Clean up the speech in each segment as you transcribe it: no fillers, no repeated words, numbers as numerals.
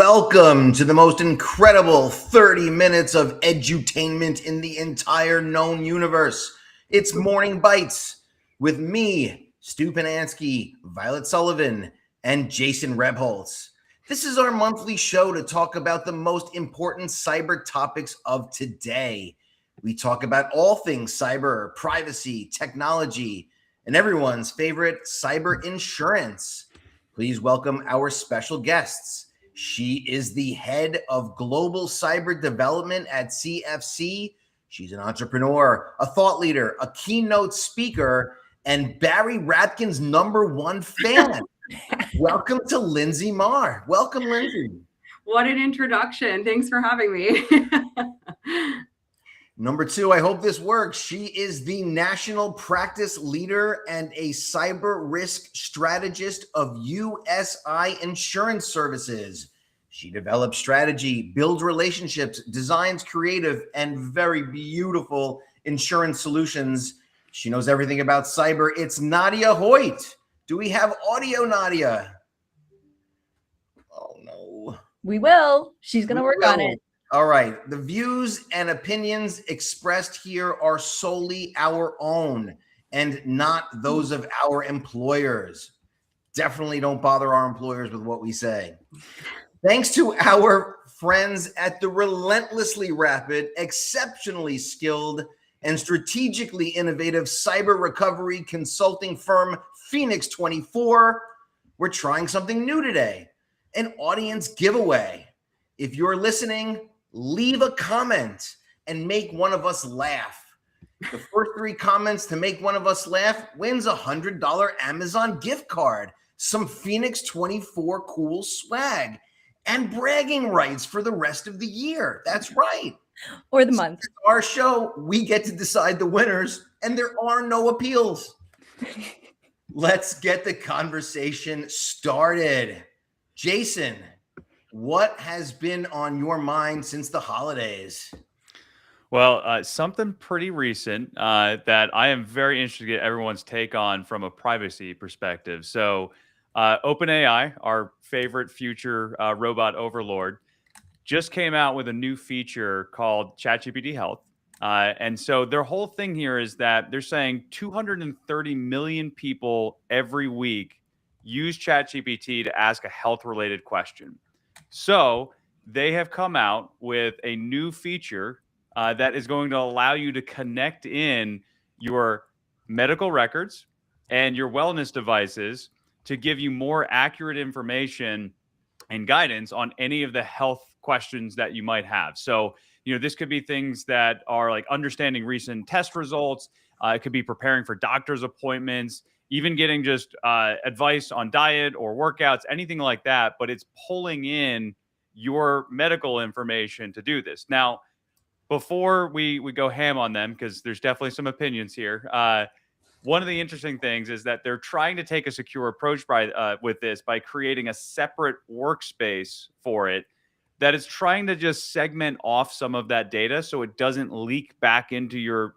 Welcome to the most incredible 30 minutes of edutainment in the entire known universe. It's Morning Bytes with me, Stu Panansky, Violet Sullivan, and Jason Rebholz. This is our monthly show to talk about the most important cyber topics of today. We talk about all things cyber, privacy, technology, and everyone's favorite cyber insurance. Please welcome our special guests. She is the head of global cyber development at CFC. She's an entrepreneur, a thought leader, a keynote speaker, and Barry Rapkin's #1 fan. Welcome to Lindsay Marr. Welcome, Lindsay. What an introduction. Thanks for having me. #2, I hope this works. She is the national practice leader and a cyber risk strategist of USI Insurance Services. She develops strategy, builds relationships, designs creative and very beautiful insurance solutions. She knows everything about cyber. It's Nadia Hoyt. Do we have audio, Nadia? Oh, no. We will. She's going to work on it. All right. The views and opinions expressed here are solely our own and not those of our employers. Definitely don't bother our employers with what we say. Thanks to our friends at the relentlessly rapid, exceptionally skilled, and strategically innovative cyber recovery consulting firm Phoenix 24, we're trying something new today, an audience giveaway. If you're listening, leave a comment and make one of us laugh. The first 3 comments to make one of us laugh wins a $100 Amazon gift card, some Phoenix 24 cool swag, and bragging rights for the rest of the year. That's right. Or the month. It's our show. We get to decide the winners, and there are no appeals. Let's get the conversation started. Jason, what has been on your mind since the holidays? Well, something pretty recent that I am very interested to get everyone's take on from a privacy perspective. So OpenAI, our favorite future robot overlord, just came out with a new feature called ChatGPT Health. And so their whole thing here is that they're saying 230 million people every week use ChatGPT to ask a health-related question. So they have come out with a new feature that is going to allow you to connect in your medical records and your wellness devices to give you more accurate information and guidance on any of the health questions that you might have. So, this could be things that are like understanding recent test results. It could be preparing for doctor's appointments, even getting just advice on diet or workouts, anything like that. But it's pulling in your medical information to do this. Now, before we go ham on them, because there's definitely some opinions here, one of the interesting things is that they're trying to take a secure approach with this by creating a separate workspace for it that is trying to just segment off some of that data so it doesn't leak back into your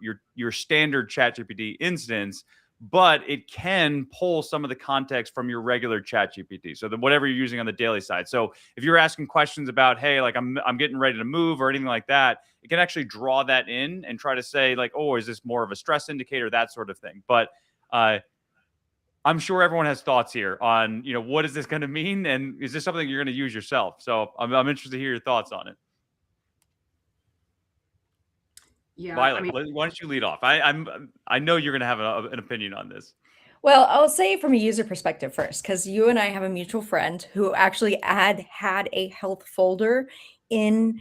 standard ChatGPT instance, but it can pull some of the context from your regular ChatGPT. So whatever you're using on the daily side. So if you're asking questions about, hey, like I'm getting ready to move or anything like that, it can actually draw that in and try to say like, oh, is this more of a stress indicator, that sort of thing. But I'm sure everyone has thoughts here on, what is this going to mean? And is this something you're going to use yourself? So I'm interested to hear your thoughts on it. Yeah, Violet, why don't you lead off? I know you're going to have an opinion on this. Well, I'll say it from a user perspective first, because you and I have a mutual friend who actually had a health folder in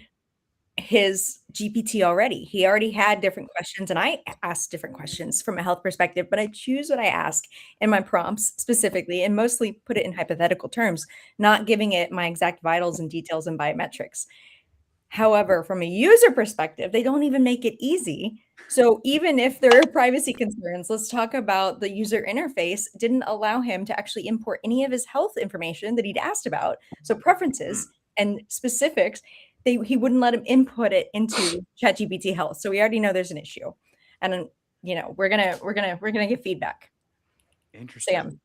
his GPT already. He already had different questions, and I asked different questions from a health perspective, but I choose what I ask in my prompts specifically and mostly put it in hypothetical terms, not giving it my exact vitals and details and biometrics. However, from a user perspective, they don't even make it easy. So even if there are privacy concerns, let's talk about the user interface didn't allow him to actually import any of his health information that he'd asked about. So preferences and specifics, he wouldn't let him input it into ChatGPT Health. So we already know there's an issue. And we're gonna get feedback. Interesting. Sam,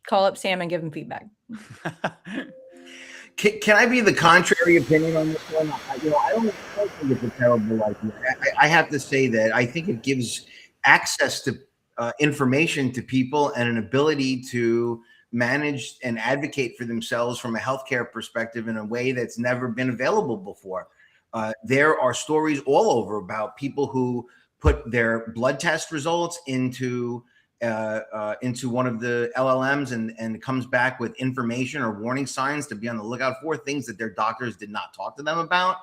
call up Sam and give him feedback. Can I be the contrary opinion on this one? I don't think it's a terrible idea. I have to say that I think it gives access to information to people and an ability to manage and advocate for themselves from a healthcare perspective in a way that's never been available before. There are stories all over about people who put their blood test results into one of the LLMs and it comes back with information or warning signs to be on the lookout for, things that their doctors did not talk to them about.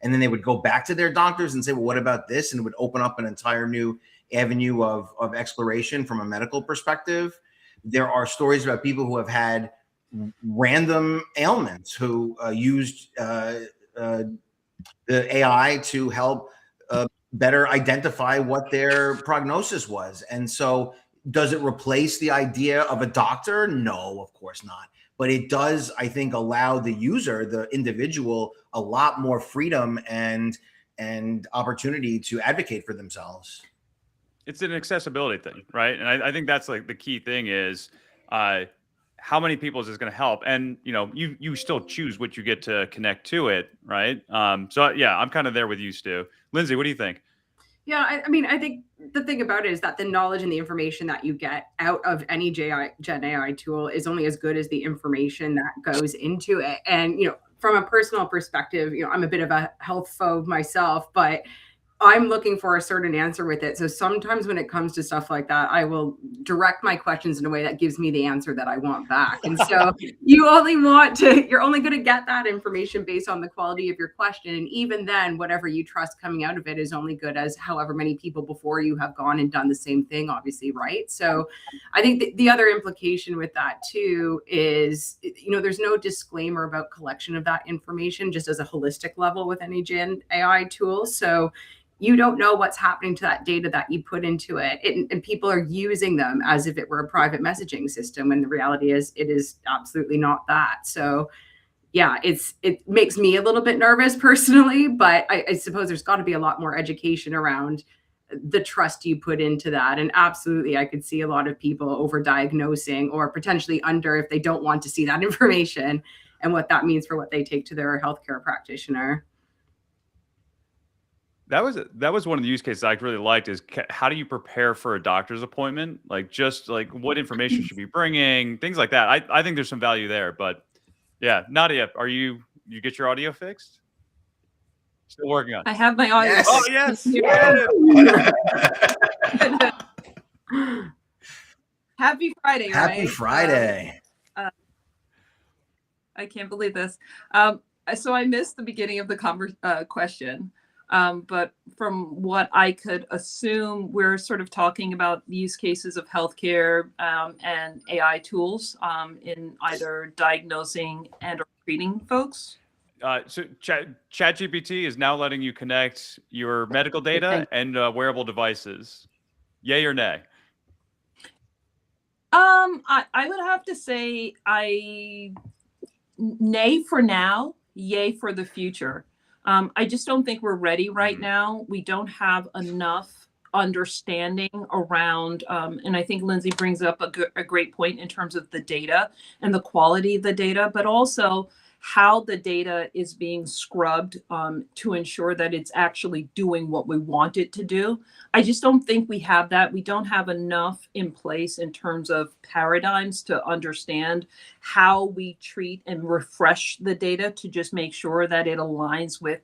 And then they would go back to their doctors and say, well, what about this? And it would open up an entire new avenue of exploration from a medical perspective. There are stories about people who have had random ailments who used the AI to help better identify what their prognosis was. And so does it replace the idea of a doctor? No, of course not. But it does, I think, allow the user, the individual, a lot more freedom and opportunity to advocate for themselves. It's an accessibility thing, right? And I think that's like the key thing is how many people is this going to help? And you still choose what you get to connect to it, right? So yeah, I'm kind of there with you, Stu. Lindsay, what do you think? Yeah, I mean, I think the thing about it is that the knowledge and the information that you get out of any Gen AI tool is only as good as the information that goes into it. And, from a personal perspective, I'm a bit of a health phobe myself, but I'm looking for a certain answer with it. So sometimes when it comes to stuff like that, I will direct my questions in a way that gives me the answer that I want back. And so you're only going to get that information based on the quality of your question. And even then, whatever you trust coming out of it is only good as however many people before you have gone and done the same thing, obviously, right? So I think the other implication with that too is, there's no disclaimer about collection of that information just as a holistic level with any Gen AI tool. So you don't know what's happening to that data that you put into it. And people are using them as if it were a private messaging system. And the reality is it is absolutely not that. So yeah, it makes me a little bit nervous personally, but I suppose there's got to be a lot more education around the trust you put into that. And absolutely, I could see a lot of people over-diagnosing or potentially under if they don't want to see that information and what that means for what they take to their healthcare practitioner. That was one of the use cases I really liked is how do you prepare for a doctor's appointment? Like just like what information should be bringing, things like that. I think there's some value there, but yeah. Nadia, you get your audio fixed? Still working on it. I have my audio. Yes. Oh yes. Happy Friday, right? Happy Friday. I can't believe this. So I missed the beginning of the question. But from what I could assume, we're sort of talking about use cases of healthcare and AI tools in either diagnosing and or treating folks. So ChatGPT is now letting you connect your medical data and wearable devices. Yay or nay? I would have to say nay for now, yay for the future. I just don't think we're ready right now. We don't have enough understanding around, and I think Lindsay brings up a great point in terms of the data and the quality of the data, but also how the data is being scrubbed to ensure that it's actually doing what we want it to do. I just don't think we have that. We don't have enough in place in terms of paradigms to understand how we treat and refresh the data to just make sure that it aligns with,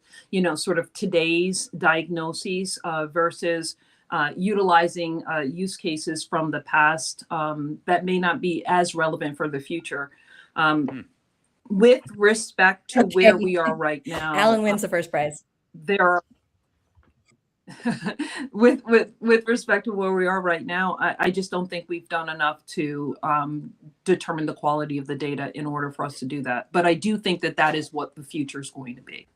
sort of today's diagnoses versus utilizing use cases from the past that may not be as relevant for the future. With respect to where we are right now, Alan wins the first prize. There are with respect to where we are right now, I just don't think we've done enough to determine the quality of the data in order for us to do that. But I do think that is what the future is going to be.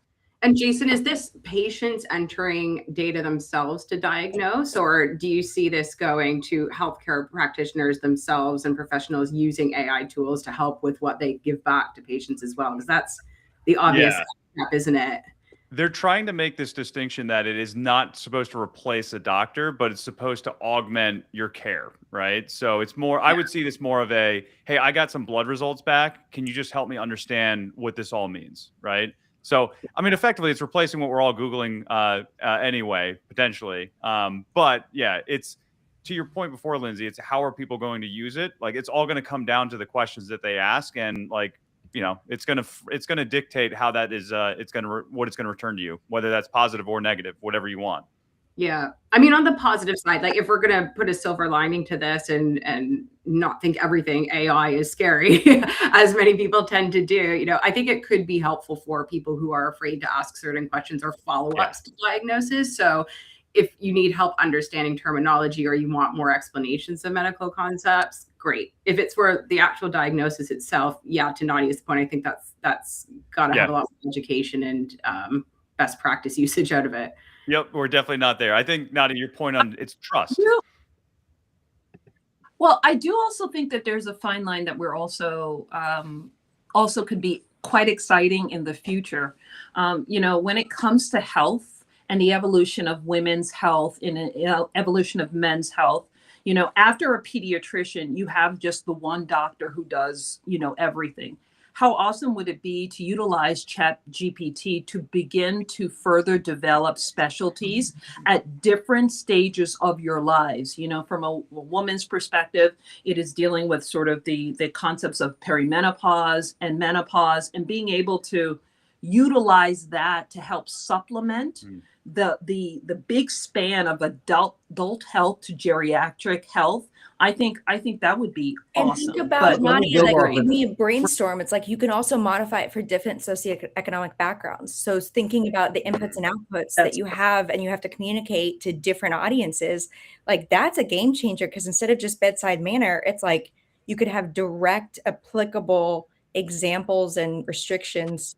And Jason, is this patients entering data themselves to diagnose, or do you see this going to healthcare practitioners themselves and professionals using AI tools to help with what they give back to patients as well? Because that's the obvious step, isn't it? They're trying to make this distinction that it is not supposed to replace a doctor, but it's supposed to augment your care, right? So it's more, I would see this more of a, hey, I got some blood results back. Can you just help me understand what this all means, right? So, I mean, effectively, it's replacing what we're all Googling anyway, potentially. But yeah, it's, to your point before, Lindsay, it's how are people going to use it? Like, it's all going to come down to the questions that they ask, and like, you know, it's gonna dictate how that is. What it's gonna return to you, whether that's positive or negative, whatever you want. Yeah. I mean, on the positive side, like if we're going to put a silver lining to this and not think everything AI is scary, as many people tend to do, you know, I think it could be helpful for people who are afraid to ask certain questions or follow-ups to diagnosis. So if you need help understanding terminology or you want more explanations of medical concepts, great. If it's for the actual diagnosis itself, yeah, to Nadia's point, I think that's got to have a lot of education and best practice usage out of it. Yep, we're definitely not there. I think, Nadia, your point on it's trust. Well, I do also think that there's a fine line that we're also could be quite exciting in the future. You know, when it comes to health and the evolution of women's health and evolution of men's health, you know, after a pediatrician, you have just the one doctor who does, you know, everything. How awesome would it be to utilize ChatGPT to begin to further develop specialties at different stages of your lives? You know, from a woman's perspective, it is dealing with sort of the concepts of perimenopause and menopause, and being able to utilize that to help supplement the big span of adult health to geriatric health. I think that would be awesome. And think about, Nadia, like build gave me a brainstorm. It's like you can also modify it for different socioeconomic backgrounds. So thinking about the inputs and outputs that you have, and you have to communicate to different audiences, like that's a game changer, because instead of just bedside manner, it's like you could have direct applicable examples and restrictions.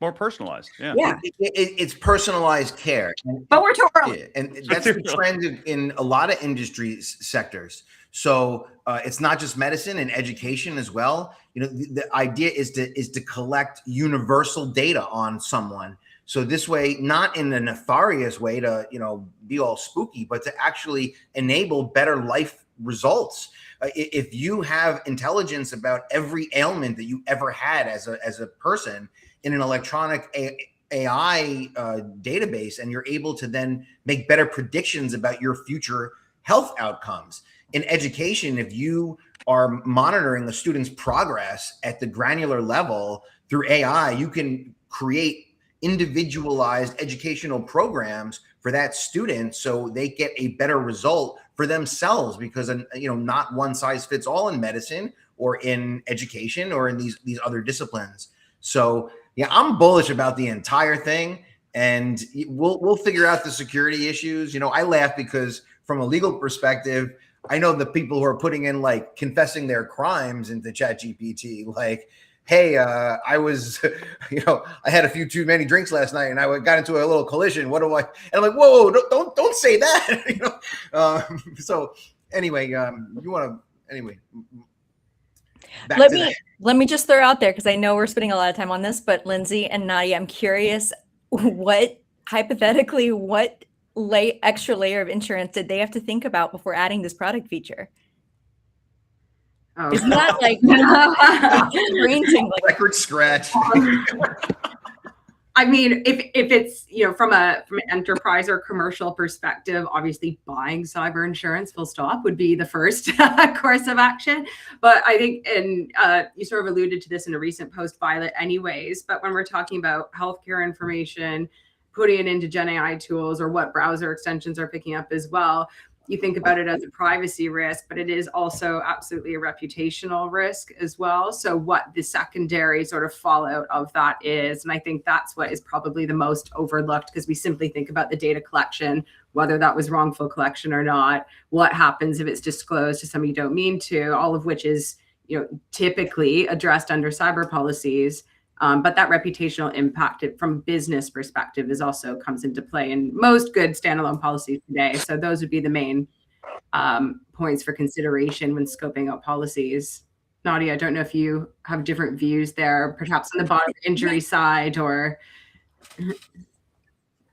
More personalized. Yeah. It's personalized care. But we're too early. And that's the trend in a lot of industry sectors. So it's not just medicine and education as well. You know, the idea is to collect universal data on someone. So this way, not in a nefarious way to, you know, be all spooky, but to actually enable better life results. If you have intelligence about every ailment that you ever had as a person in an electronic AI database, and you're able to then make better predictions about your future health outcomes. In education, if you are monitoring a student's progress at the granular level through AI, you can create individualized educational programs for that student so they get a better result for themselves, because, you know, not one size fits all in medicine or in education or in these other disciplines. So yeah, I'm bullish about the entire thing, and we'll figure out the security issues. You know, I laugh because from a legal perspective, I know the people who are putting in like confessing their crimes into ChatGPT, like, hey, I was, you know, I had a few too many drinks last night and I got into a little collision. What do I? And I'm like, whoa, don't say that. You know? So anyway, you want to anyway. Let me just throw out there, because I know we're spending a lot of time on this, but Lindsay and Nadia, I'm curious, what extra layer of insurance did they have to think about before adding this product feature? Oh. Isn't that like brain tingling? Record scratch. I mean, if it's, you know, from an enterprise or commercial perspective, obviously buying cyber insurance full stop would be the first course of action. But I think, and you sort of alluded to this in a recent post, Violet, anyways, but when we're talking about healthcare information, putting it into Gen AI tools, or what browser extensions are picking up as well, you think about it as a privacy risk, but it is also absolutely a reputational risk as well. So what the secondary sort of fallout of that is, and I think that's what is probably the most overlooked, because we simply think about the data collection, whether that was wrongful collection or not, what happens if it's disclosed to somebody you don't mean to, all of which is, you know, typically addressed under cyber policies. But that reputational impact from a business perspective is also comes into play in most good standalone policies today. So those would be the main points for consideration when scoping out policies. Nadia, I don't know if you have different views there, perhaps on the body injury side or.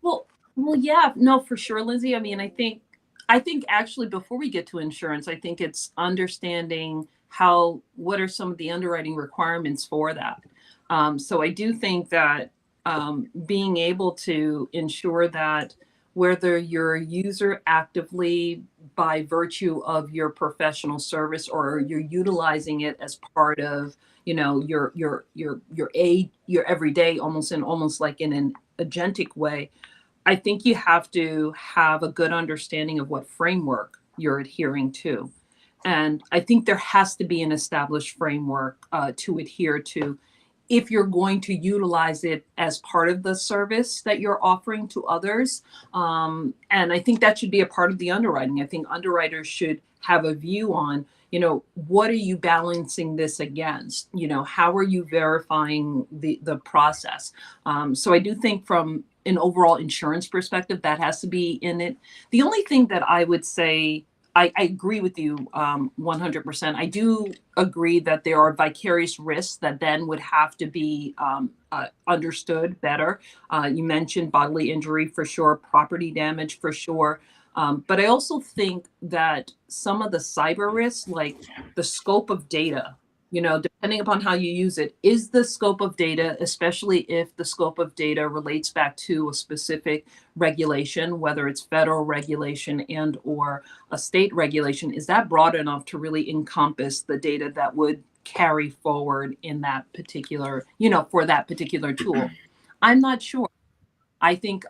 Well, yeah, no, for sure, Lindsay. I mean, I think actually before we get to insurance, I think it's understanding what are some of the underwriting requirements for that. So I do think that being able to ensure that whether you're a user actively by virtue of your professional service or you're utilizing it as part of, you know, your everyday, almost like in an agentic way. I think you have to have a good understanding of what framework you're adhering to. And I think there has to be an established framework to adhere to if you're going to utilize it as part of the service that you're offering to others. And I think that should be a part of the underwriting. I think underwriters should have a view on, you know, what are you balancing this against? You know, how are you verifying the process? So I do think from an overall insurance perspective, that has to be in it. The only thing that I would say, I agree with you 100%. I do agree that there are vicarious risks that then would have to be understood better. You mentioned bodily injury for sure, property damage for sure. But I also think that some of the cyber risks, like the scope of data, you know, depending upon how you use it, is the scope of data, especially if the scope of data relates back to a specific regulation, whether it's federal regulation and or a state regulation, is that broad enough to really encompass the data that would carry forward in that particular, you know, for that particular tool? I'm not sure. I think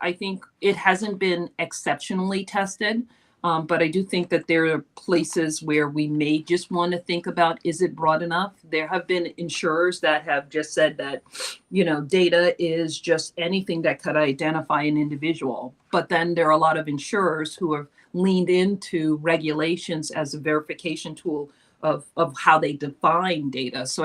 it hasn't been exceptionally tested, but I do think that there are places where we may just want to think about, is it broad enough? There have been insurers that have just said that, you know, data is just anything that could identify an individual. But then there are a lot of insurers who have leaned into regulations as a verification tool of how they define data. So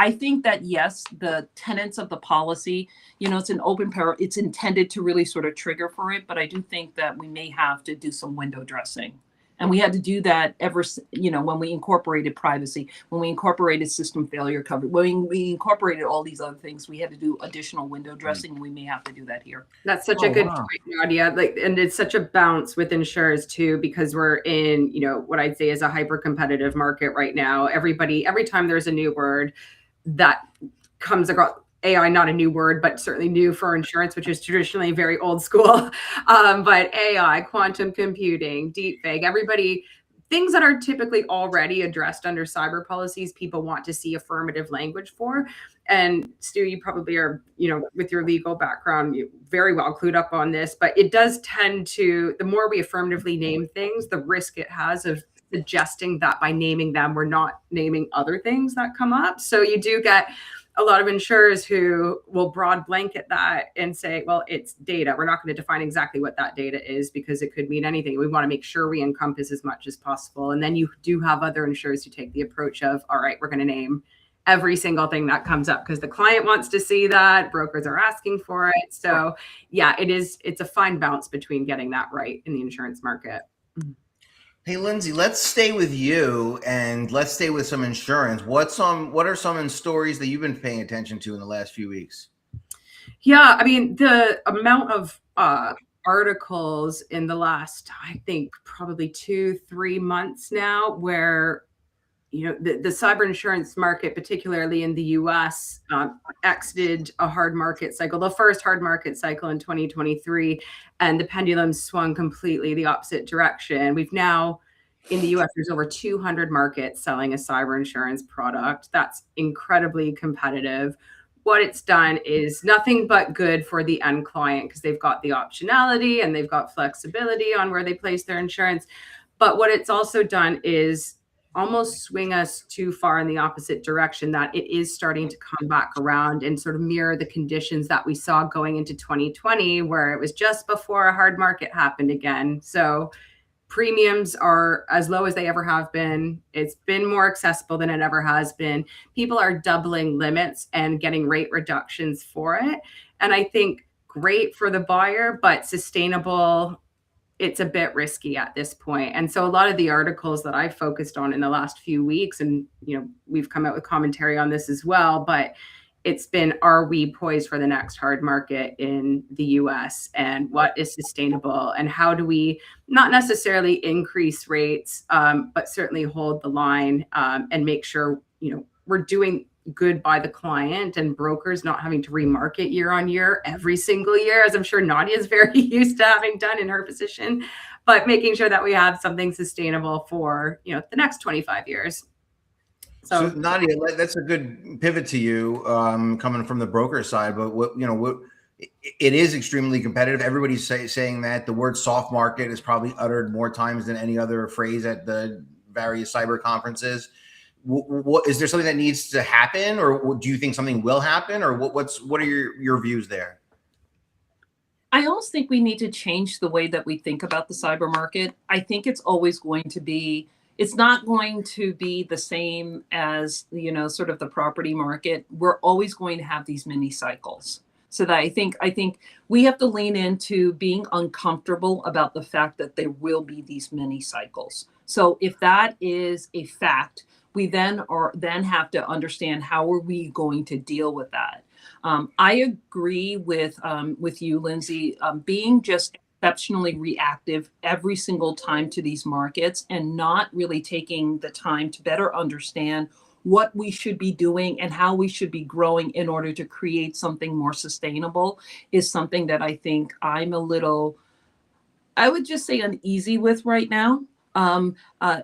I think that yes, the tenets of the policy, you know, it's an open power. It's intended to really sort of trigger for it, but I do think that we may have to do some window dressing, and we had to do that you know, when we incorporated privacy, when we incorporated system failure coverage, when we incorporated all these other things, we had to do additional window dressing, and we may have to do that here. That's such a good point, Nadia. Like, and it's such a bounce with insurers too, because we're in, you know, what I'd say is a hyper competitive market right now. Every time there's a new word that comes across, AI, not a new word, but certainly new for insurance, which is traditionally very old school. But AI, quantum computing, deepfake, things that are typically already addressed under cyber policies, people want to see affirmative language for. And Stu, you probably are, you know, with your legal background, you very well clued up on this, but it does tend to, the more we affirmatively name things, the risk it has of suggesting that by naming them, we're not naming other things that come up. So you do get a lot of insurers who will broad blanket that and say, well, it's data. We're not going to define exactly what that data is because it could mean anything. We want to make sure we encompass as much as possible. And then you do have other insurers who take the approach of, all right, we're going to name every single thing that comes up because the client wants to see that, brokers are asking for it. So yeah, it's a fine balance between getting that right in the insurance market. Hey, Lindsay, let's stay with you and let's stay with some insurance. What are some stories that you've been paying attention to in the last few weeks? Yeah, I mean, the amount of articles in the last, I think, probably 2-3 months now, where, you know, the cyber insurance market, particularly in the US, exited a hard market cycle, the first hard market cycle in 2023, and the pendulum swung completely the opposite direction. We've now, in the US, there's over 200 markets selling a cyber insurance product. That's incredibly competitive. What it's done is nothing but good for the end client because they've got the optionality and they've got flexibility on where they place their insurance. But what it's also done is almost swing us too far in the opposite direction, that it is starting to come back around and sort of mirror the conditions that we saw going into 2020, where it was just before a hard market happened again. So premiums are as low as they ever have been. It's been more accessible than it ever has been. People are doubling limits and getting rate reductions for it. And I think great for the buyer, but sustainable, it's a bit risky at this point. And so a lot of the articles that I've focused on in the last few weeks, and, you know, we've come out with commentary on this as well, but it's been, are we poised for the next hard market in the US, and what is sustainable, and how do we not necessarily increase rates, but certainly hold the line, and make sure, we're doing good by the client and brokers not having to remarket year on year every single year, as I'm sure Nadia is very used to having done in her position, but making sure that we have something sustainable for, the next 25 years. So Nadia, that's a good pivot to you, coming from the broker side. But it is extremely competitive. Everybody's saying that the word soft market is probably uttered more times than any other phrase at the various cyber conferences. What is there something that needs to happen, or do you think something will happen, or what are your views there? I almost think we need to change the way that we think about the cyber market. I think it's always going to be. It's not going to be the same as, sort of the property market. We're always going to have these mini cycles. So that I think we have to lean into being uncomfortable about the fact that there will be these mini cycles. So if that is a fact, we then have to understand how are we going to deal with that. I agree with you, Lindsay, being just exceptionally reactive every single time to these markets and not really taking the time to better understand what we should be doing and how we should be growing in order to create something more sustainable is something that I think I'm a little, I would just say, uneasy with right now.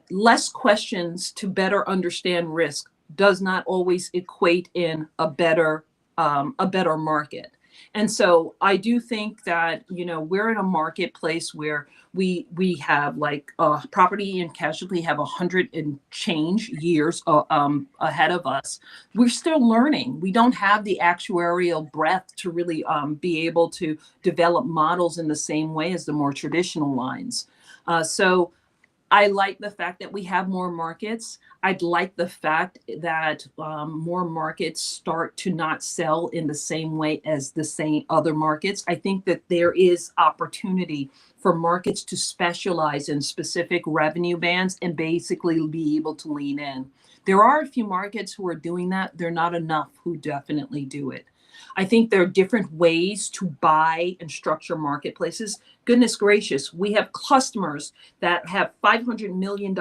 Less questions to better understand risk does not always equate in a better market. And so I do think that, we're in a marketplace where we have property and casualty have 100 and change years ahead of us. We're still learning. We don't have the actuarial breadth to really be able to develop models in the same way as the more traditional lines. So I like the fact that we have more markets. I'd like the fact that more markets start to not sell in the same way as the same other markets. I think that there is opportunity for markets to specialize in specific revenue bands and basically be able to lean in. There are a few markets who are doing that. They're not enough who definitely do it. I think there are different ways to buy and structure marketplaces. Goodness gracious, we have customers that have $500 million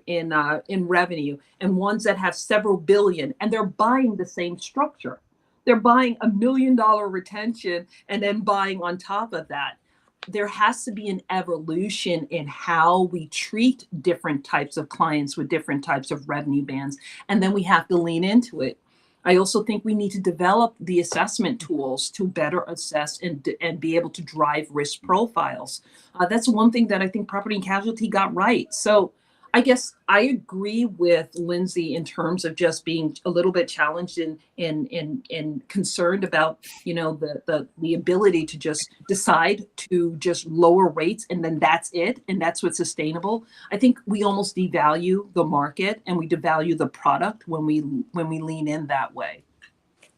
in revenue and ones that have several billion, and they're buying the same structure. They're buying $1 million retention and then buying on top of that. There has to be an evolution in how we treat different types of clients with different types of revenue bands, and then we have to lean into it. I also think we need to develop the assessment tools to better assess and be able to drive risk profiles. That's one thing that I think property and casualty got right. So I guess I agree with Lindsay in terms of just being a little bit challenged and concerned about, the ability to just decide to just lower rates and then that's it and that's what's sustainable. I think we almost devalue the market and we devalue the product when we lean in that way.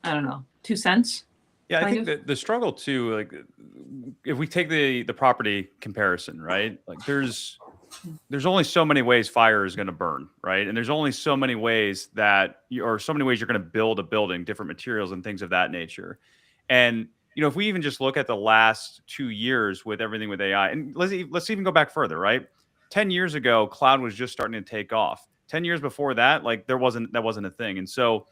I don't know, 2 cents. Yeah, I think that the struggle too, like if we take the property comparison, right? Like there's only so many ways fire is going to burn, right? And there's only so many ways you're going to build a building, different materials and things of that nature. And, if we even just look at the last 2 years with everything with AI, and let's even go back further, right? 10 years ago, cloud was just starting to take off. 10 years before that, like that wasn't a thing. And so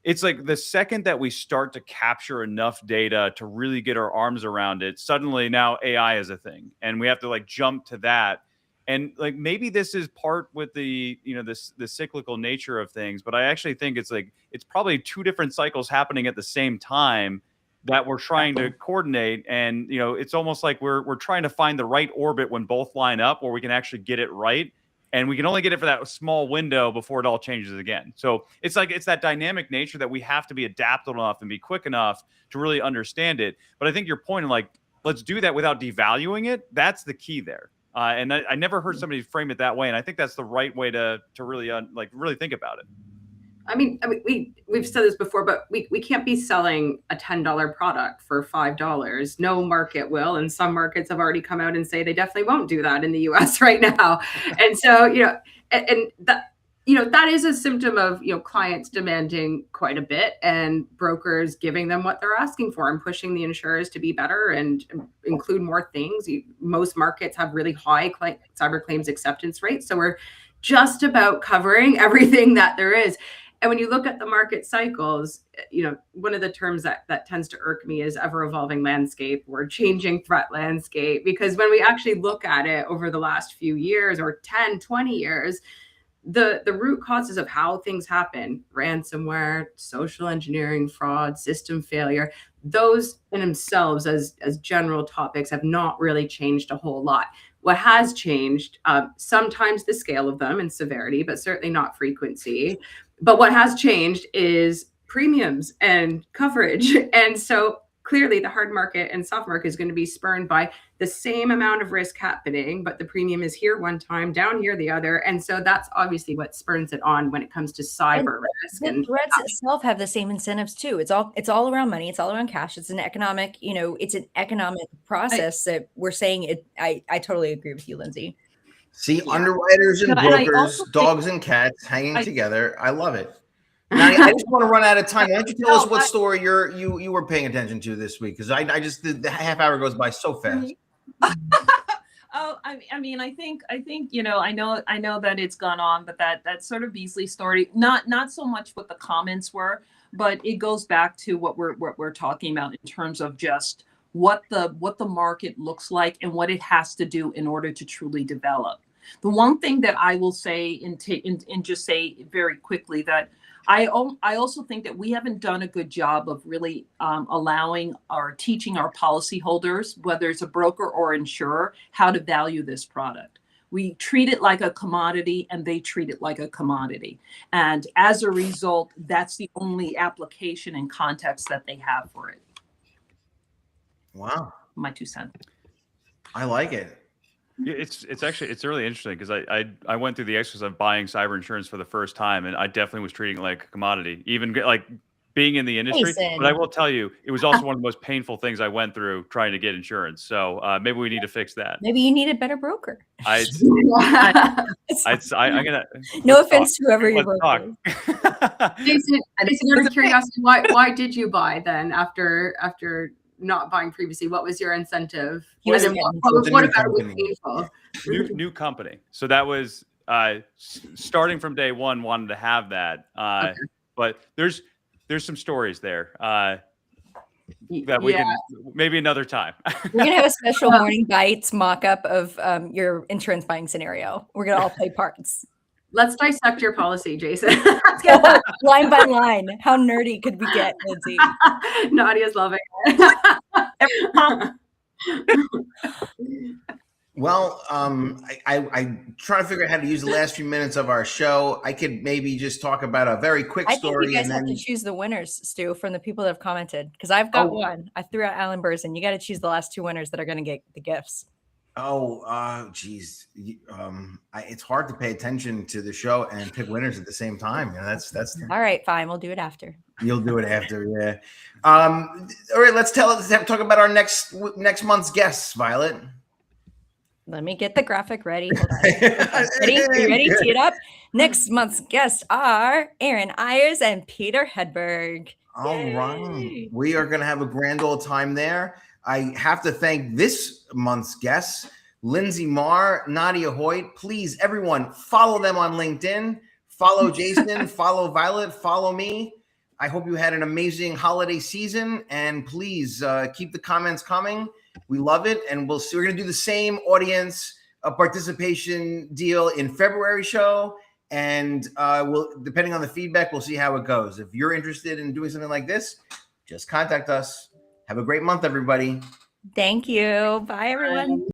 it's like the second that we start to capture enough data to really get our arms around it, suddenly now AI is a thing. And we have to jump to that. And maybe this is part with the cyclical nature of things, but I actually think it's probably 2 different cycles happening at the same time that we're trying to coordinate. And it's almost like we're trying to find the right orbit when both line up, where we can actually get it right. And we can only get it for that small window before it all changes again. So it's that dynamic nature that we have to be adaptable enough and be quick enough to really understand it. But I think your point of let's do that without devaluing it. That's the key there. And I never heard somebody frame it that way, and I think that's the right way to really really think about it. I mean, we've said this before, but we can't be selling a $10 product for $5. No market will, and some markets have already come out and say they definitely won't do that in the U.S. right now. And so and that that is a symptom of, clients demanding quite a bit and brokers giving them what they're asking for and pushing the insurers to be better and include more things. Most markets have really high cyber claims acceptance rates. So we're just about covering everything that there is. And when you look at the market cycles, one of the terms that tends to irk me is ever evolving landscape or changing threat landscape, because when we actually look at it over the last few years or 10, 20 years, the root causes of how things happen, ransomware, social engineering, fraud, system failure, those in themselves as general topics have not really changed a whole lot. What has changed, sometimes the scale of them and severity, but certainly not frequency. But what has changed is premiums and coverage. And so clearly the hard market and soft market is going to be spurned by the same amount of risk happening, but the premium is here one time, down here the other. And so that's obviously what spurns it on when it comes to cyber risk. The threats itself have the same incentives too. It's all around money. It's all around cash. It's an economic, it's an economic process that we're saying it. I totally agree with you, Lindsay. See, underwriters and brokers, dogs and cats hanging together. I love it. Now, I just want to run out of time. Why don't you tell us what story you were paying attention to this week? Because I just the half hour goes by so fast. Oh, I mean, I think I know that it's gone on, but that sort of Beasley story, not so much what the comments were, but it goes back to what we're talking about in terms of just what the market looks like and what it has to do in order to truly develop. The one thing that I will say and just say very quickly that I also think that we haven't done a good job of really teaching our policyholders, whether it's a broker or insurer, how to value this product. We treat it like a commodity and they treat it like a commodity. And as a result, that's the only application and context that they have for it. Wow. My 2 cents. I like it. Yeah, it's really interesting because I went through the exercise of buying cyber insurance for the first time, and I definitely was treating it like a commodity, even like being in the industry. Jason. But I will tell you, it was also one of the most painful things I went through trying to get insurance. So maybe we need to fix that. Maybe you need a better broker. I'm gonna. No offense to whoever your Let's broker talk. Jason, out of curiosity, why did you buy then after not buying previously? What was your incentive? What about it was painful? New company. So that was starting from day one. Wanted to have that, Okay. but there's some stories there that we can maybe another time. We're gonna have a special morning bites mock-up of your insurance buying scenario. We're gonna all play parts. Let's dissect your policy, Jason. Let's get that. Line by line. How nerdy could we get, Lindsay? Nadia's loving it. Well, I try to figure out how to use the last few minutes of our show. I could maybe just talk about a very quick I think story. you guys and have then to choose the winners, Stu, from the people that have commented. Because I've got one. I threw out Alan Burson. You got to choose the last 2 winners that are going to get the gifts. Geez. It's hard to pay attention to the show and pick winners at the same time. That's All right, fine. We'll do it after. You'll do it after, yeah. All right, let's talk about our next month's guests, Violet. Let me get the graphic ready. Hold on. Ready? You ready? Tee it up. Next month's guests are Aaron Ayers and Peter Hedberg. All right. We are going to have a grand old time there. I have to thank this month's guests, Lindsay Marr, Nadia Hoyt. Please, everyone, follow them on LinkedIn. Follow Jason. Follow Violet. Follow me. I hope you had an amazing holiday season. And please keep the comments coming. We love it. And we'll see. We're going to do the same audience participation deal in February show. And we'll, depending on the feedback, we'll see how it goes. If you're interested in doing something like this, just contact us. Have a great month, everybody. Thank you. Bye, everyone.